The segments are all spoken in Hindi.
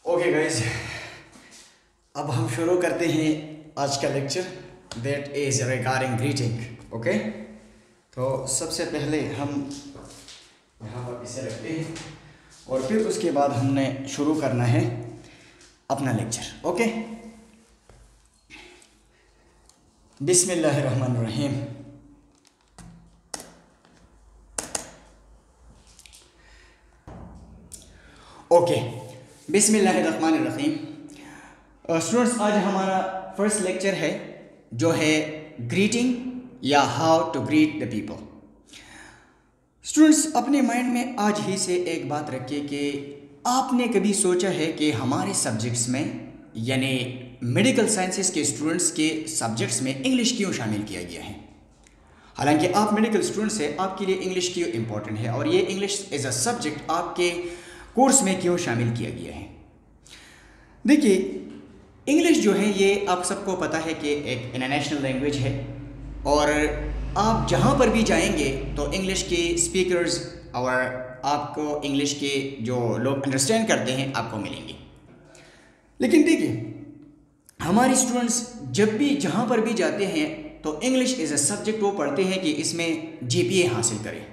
ओके गाइज, अब हम शुरू करते हैं आज का lecture that is regarding greeting. Okay, तो सबसे पहले हम यहाँ पर इसे रखते हैं और फिर उसके बाद हमने शुरू करना है अपना लेक्चर। ओके, बिस्मिल्लाहिर्रहमानिर्रहीम। ओके, बिस्मिल्लाहिर्रहमानिर्रहीम। स्टूडेंट्स, आज हमारा फर्स्ट लेक्चर है जो है ग्रीटिंग या how to greet the people. Students, अपने माइंड में आज ही से एक बात रखिए कि आपने कभी सोचा है कि हमारे सब्जेक्ट्स में यानी मेडिकल साइंसेस के स्टूडेंट्स के सब्जेक्ट्स में इंग्लिश क्यों शामिल किया गया है? हालांकि आप मेडिकल स्टूडेंट्स हैं, आपके लिए इंग्लिश क्यों इम्पोर्टेंट है और ये इंग्लिश एज अ सब्जेक्ट आपके कोर्स में क्यों शामिल किया गया है? देखिए, इंग्लिश जो है ये आप सबको पता है कि एक इंटरनेशनल लैंग्वेज है और आप जहाँ पर भी जाएंगे तो इंग्लिश के स्पीकर्स और आपको इंग्लिश के जो लोग अंडरस्टैंड करते हैं आपको मिलेंगे। लेकिन देखिए, हमारे स्टूडेंट्स जब भी जहाँ पर भी जाते हैं तो इंग्लिश एज अ सब्जेक्ट वो पढ़ते हैं कि इसमें जीपीए हासिल करें।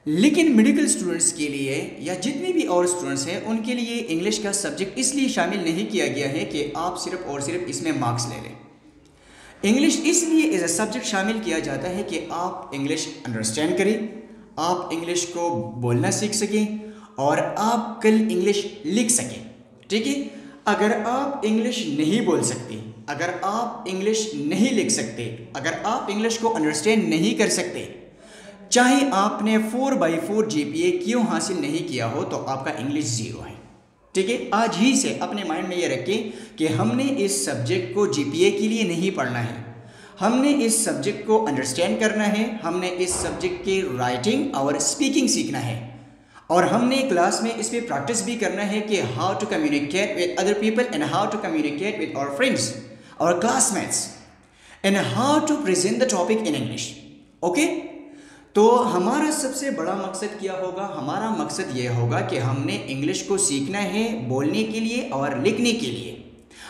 लेकिन मेडिकल स्टूडेंट्स के लिए या जितने भी और स्टूडेंट्स हैं उनके लिए इंग्लिश का सब्जेक्ट इसलिए शामिल नहीं किया गया है कि आप सिर्फ और सिर्फ इसमें मार्क्स ले लें। इंग्लिश इसलिए एज अ सब्जेक्ट शामिल किया जाता है कि आप इंग्लिश अंडरस्टैंड करें, आप इंग्लिश को बोलना सीख सकें और आप कल इंग्लिश लिख सकें। ठीक है, अगर आप इंग्लिश नहीं बोल सकते, अगर आप इंग्लिश नहीं लिख सकते, अगर आप इंग्लिश को अंडरस्टैंड नहीं कर सकते, चाहे आपने 4/4 जीपीए क्यों हासिल नहीं किया हो, तो आपका इंग्लिश ज़ीरो है। ठीक है, आज ही से अपने माइंड में ये रखें कि हमने इस सब्जेक्ट को जीपीए के लिए नहीं पढ़ना है, हमने इस सब्जेक्ट को अंडरस्टैंड करना है, हमने इस सब्जेक्ट की राइटिंग और स्पीकिंग सीखना है और हमने क्लास में इस पर प्रैक्टिस भी करना है कि how to communicate with other people and how to communicate with our friends और classmates and how to present the topic in English. Okay, तो हमारा सबसे बड़ा मकसद क्या होगा? हमारा मकसद ये होगा कि हमने इंग्लिश को सीखना है बोलने के लिए और लिखने के लिए,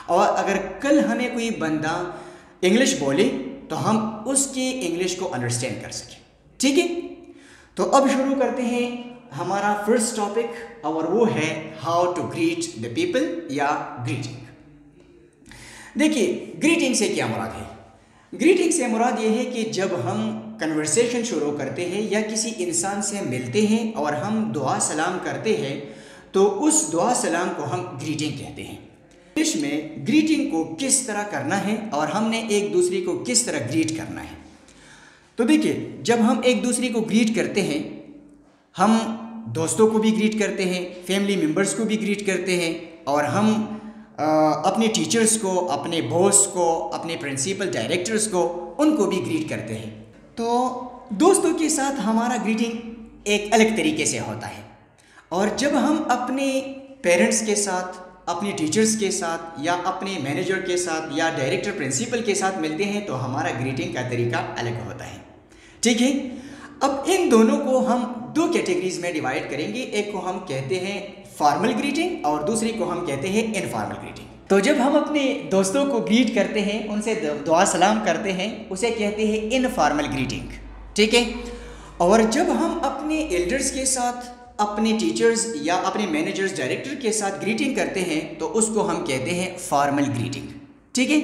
और अगर कल हमें कोई बंदा इंग्लिश बोले तो हम उसकी इंग्लिश को अंडरस्टैंड कर सकें। ठीक है, तो अब शुरू करते हैं हमारा फर्स्ट टॉपिक और वो है how to greet the people या ग्रीटिंग। देखिए, ग्रीटिंग से क्या मुराद है? ग्रीटिंग से मुराद ये है कि जब हम कन्वर्सेशन शुरू करते हैं या किसी इंसान से मिलते हैं और हम दुआ सलाम करते हैं तो उस दुआ सलाम को हम ग्रीटिंग कहते हैं। इंग्लिश में ग्रीटिंग को किस तरह करना है और हमने एक दूसरे को किस तरह ग्रीट करना है। तो देखिए, जब हम एक दूसरे को ग्रीट करते हैं, हम दोस्तों को भी ग्रीट करते हैं, फैमिली मेम्बर्स को भी ग्रीट करते हैं और हम अपने टीचर्स को, अपने बॉस को, अपने प्रिंसिपल डायरेक्टर्स को, उनको भी ग्रीट करते हैं। तो दोस्तों के साथ हमारा ग्रीटिंग एक अलग तरीके से होता है और जब हम अपने पेरेंट्स के साथ, अपने टीचर्स के साथ या अपने मैनेजर के साथ या डायरेक्टर प्रिंसिपल के साथ मिलते हैं तो हमारा ग्रीटिंग का तरीका अलग होता है। ठीक है, अब इन दोनों को हम दो कैटेगरीज में डिवाइड करेंगे। एक को हम कहते हैं फॉर्मल ग्रीटिंग और दूसरी को हम कहते हैं इनफॉर्मल ग्रीटिंग। तो जब हम अपने दोस्तों को ग्रीट करते हैं, उनसे दुआ सलाम करते हैं, उसे कहते हैं इनफॉर्मल ग्रीटिंग। ठीक है, और जब हम अपने एल्डर्स के साथ, अपने टीचर्स या अपने मैनेजर्स, डायरेक्टर के साथ ग्रीटिंग करते हैं तो उसको हम कहते हैं फॉर्मल ग्रीटिंग। ठीक है,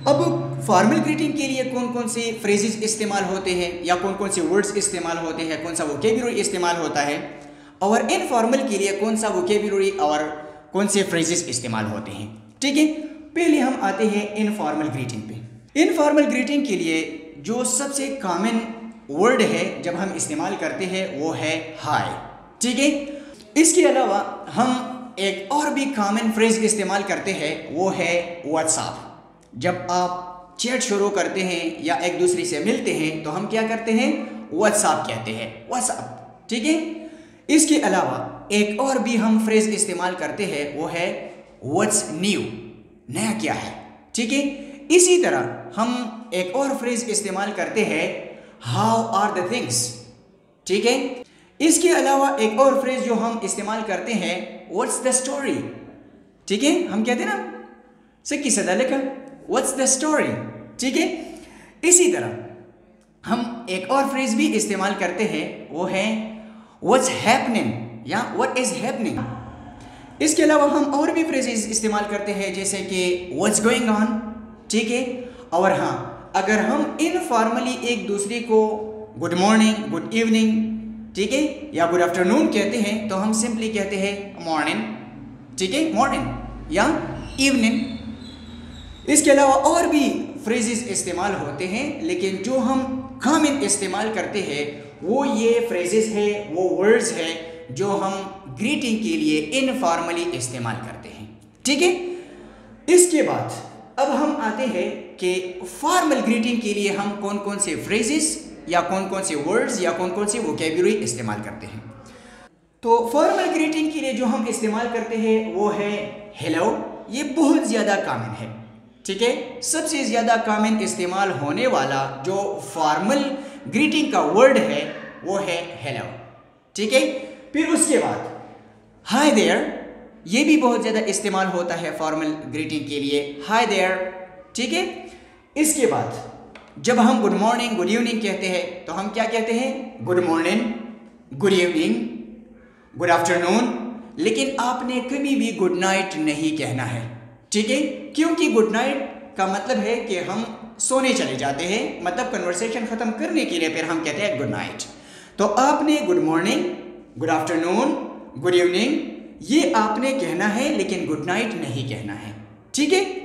अब फॉर्मल ग्रीटिंग के लिए कौन कौन से फ्रेजेस इस्तेमाल होते हैं या कौन कौन से वर्ड्स इस्तेमाल होते हैं, कौन सा वोकेबुलरी इस्तेमाल होता है, और इनफॉर्मल के लिए कौन सा वोकेबुलरी और कौन से फ्रेजेस इस्तेमाल होते हैं। ठीक है, पहले हम आते हैं इनफॉर्मल ग्रीटिंग पे। इनफॉर्मल ग्रीटिंग के लिए जो सबसे कॉमन वर्ड है जब हम इस्तेमाल करते हैं वो है हाय। ठीक है, इसके अलावा हम एक और भी कॉमन फ्रेज इस्तेमाल करते हैं वो है व्हाट्सएप। जब आप चैट शुरू करते हैं या एक दूसरे से मिलते हैं तो हम क्या करते हैं? व्हाट्सएप कहते हैं, व्हाट्सएप। ठीक है, इसके अलावा एक और भी हम फ्रेज इस्तेमाल करते हैं वो है व्हाट्स न्यू, नया क्या है। ठीक है, इसी तरह हम एक और फ्रेज इस्तेमाल करते हैं हाउ आर द थिंग्स। ठीक है, इसके अलावा एक और फ्रेज जो हम इस्तेमाल करते हैं व्हाट्स द स्टोरी, ठीक है, हम कहते हैं ना सिक्की सदा लिखा, व्हाट्स द स्टोरी, ठीक है। इसी तरह हम एक और फ्रेज भी इस्तेमाल करते हैं, वो है व्हाट्स हैपनिंग या व्हाट इज हैपनिंग। इसके अलावा हम और भी फ्रेजेस इस्तेमाल करते हैं जैसे कि व्हाट्स गोइंग ऑन, ठीक है। और हाँ, अगर हम इनफॉर्मली एक दूसरे को गुड मॉर्निंग, गुड इवनिंग, ठीक है, या गुड आफ्टरनून कहते हैं तो हम सिंपली कहते हैं मॉर्निंग, ठीक है, मॉर्निंग या इवनिंग। इसके अलावा और भी फ्रेजेस इस्तेमाल होते हैं, लेकिन जो हम कॉमन इस्तेमाल करते हैं वो ये फ्रेजेस है, वो वर्ड्स है जो हम ग्रीटिंग के लिए इनफॉर्मली इस्तेमाल करते हैं, ठीक है। इसके बाद अब हम आते हैं कि फॉर्मल ग्रीटिंग के लिए हम कौन कौन से फ्रेजेस या कौन कौन से वर्ड्स या कौन कौन सी वोकैब्युलरी इस्तेमाल करते हैं। तो फॉर्मल ग्रीटिंग के लिए जो हम इस्तेमाल करते हैं वो है हेलो। ये बहुत ज़्यादा कॉमन है, ठीक है। सबसे ज़्यादा कॉमन इस्तेमाल होने वाला जो फॉर्मल ग्रीटिंग का वर्ड है वो है हेलो, ठीक है। फिर उसके बाद हाय देयर, ये भी बहुत ज़्यादा इस्तेमाल होता है फॉर्मल ग्रीटिंग के लिए, हाय देयर, ठीक है। इसके बाद जब हम गुड मॉर्निंग, गुड इवनिंग कहते हैं तो हम क्या कहते हैं, good morning, good evening, good afternoon. लेकिन आपने कभी भी गुड नाइट नहीं कहना है, ठीक है, क्योंकि गुड नाइट का मतलब है कि हम सोने चले जाते हैं, मतलब कन्वर्सेशन ख़त्म करने के लिए फिर हम कहते हैं गुड नाइट। तो आपने good morning, good afternoon, good evening ये आपने कहना है, लेकिन गुड नाइट नहीं कहना है, ठीक है।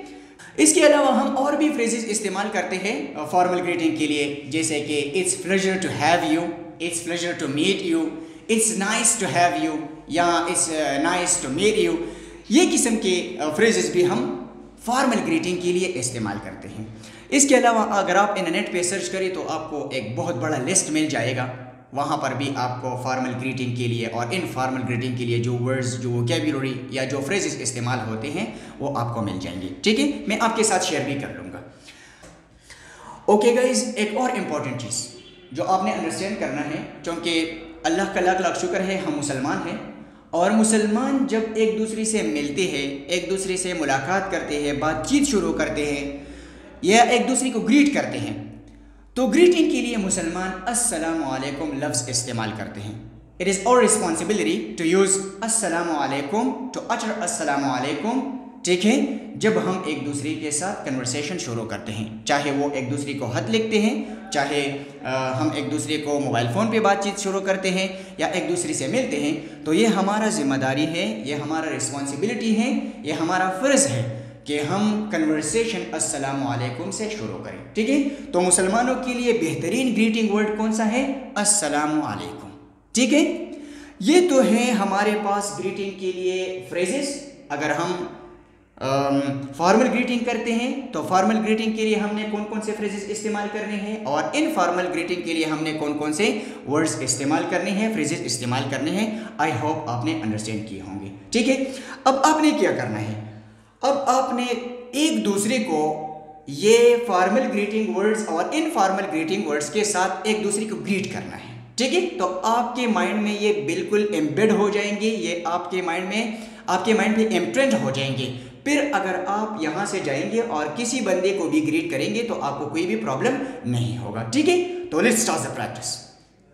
इसके अलावा हम और भी फ्रेजेस इस्तेमाल करते हैं फॉर्मल ग्रीटिंग के लिए, जैसे कि it's pleasure to have you, it's pleasure to meet you, it's nice to have you या it's nice to meet you. ये किस्म के फ्रेजेस भी हम फॉर्मल ग्रीटिंग के लिए इस्तेमाल करते हैं। इसके अलावा अगर आप इंटरनेट पे सर्च करें तो आपको एक बहुत बड़ा लिस्ट मिल जाएगा, वहाँ पर भी आपको फॉर्मल ग्रीटिंग के लिए और इनफॉर्मल ग्रीटिंग के लिए जो वर्ड्स, जो वोकैब्युलरी या जो फ्रेजेस इस्तेमाल होते हैं वो आपको मिल जाएंगे, ठीक है। मैं आपके साथ शेयर भी कर लूँगा। ओके गाइज, एक और इम्पॉर्टेंट चीज़ जो आपने अंडरस्टैंड करना है, क्योंकि अल्लाह का लाख लाख शुक्र है हम मुसलमान हैं, और मुसलमान जब एक दूसरे से मिलते हैं, एक दूसरे से मुलाकात करते हैं, बातचीत शुरू करते हैं या एक दूसरे को ग्रीट करते हैं, तो ग्रीटिंग के लिए मुसलमान अस्सलामु अलैकुम लफ्ज़ इस्तेमाल करते हैं। It is our responsibility to use अस्सलामु अलैकुम, टू अटर अस्सलामु अलैकुम, ठीक है, जब हम एक दूसरे के साथ कन्वर्सेशन शुरू करते हैं, चाहे वो एक दूसरे को खत लिखते हैं, चाहे हम एक दूसरे को मोबाइल फ़ोन पे बातचीत शुरू करते हैं या एक दूसरे से मिलते हैं, तो ये हमारा ज़िम्मेदारी है, ये हमारा रिस्पॉन्सिबिलिटी है, ये हमारा फ़र्ज़ है कि हम कन्वर्सेशन अस्सलामु अलैकुम से शुरू करें, ठीक है। तो मुसलमानों के लिए बेहतरीन ग्रीटिंग वर्ड कौन सा है, अस्सलामु अलैकुम, ठीक है। ये तो है हमारे पास ग्रीटिंग के लिए फ्रेजेस। अगर हम फॉर्मल ग्रीटिंग करते हैं तो फॉर्मल ग्रीटिंग के लिए हमने कौन कौन से फ्रेजेस इस्तेमाल करने हैं, और इनफॉर्मल ग्रीटिंग के लिए हमने कौन कौन से वर्ड्स इस्तेमाल करने हैं, फ्रेजेस इस्तेमाल करने हैं। आई होप आपने अंडरस्टैंड किए होंगे, ठीक है। अब आपने क्या करना है, अब आपने एक दूसरे को ये फॉर्मल ग्रीटिंग वर्ड्स और इनफॉर्मल ग्रीटिंग वर्ड्स के साथ एक दूसरे को ग्रीट करना है, ठीक है। तो आपके माइंड में ये बिल्कुल एम्बेड हो जाएंगे, ये आपके माइंड पे इम्प्रिंट हो जाएंगे। फिर अगर आप यहाँ से जाएंगे और किसी बंदे को भी ग्रीट करेंगे तो आपको कोई भी प्रॉब्लम नहीं होगा, ठीक है। तो लेट्स स्टार्ट द प्रैक्टिस।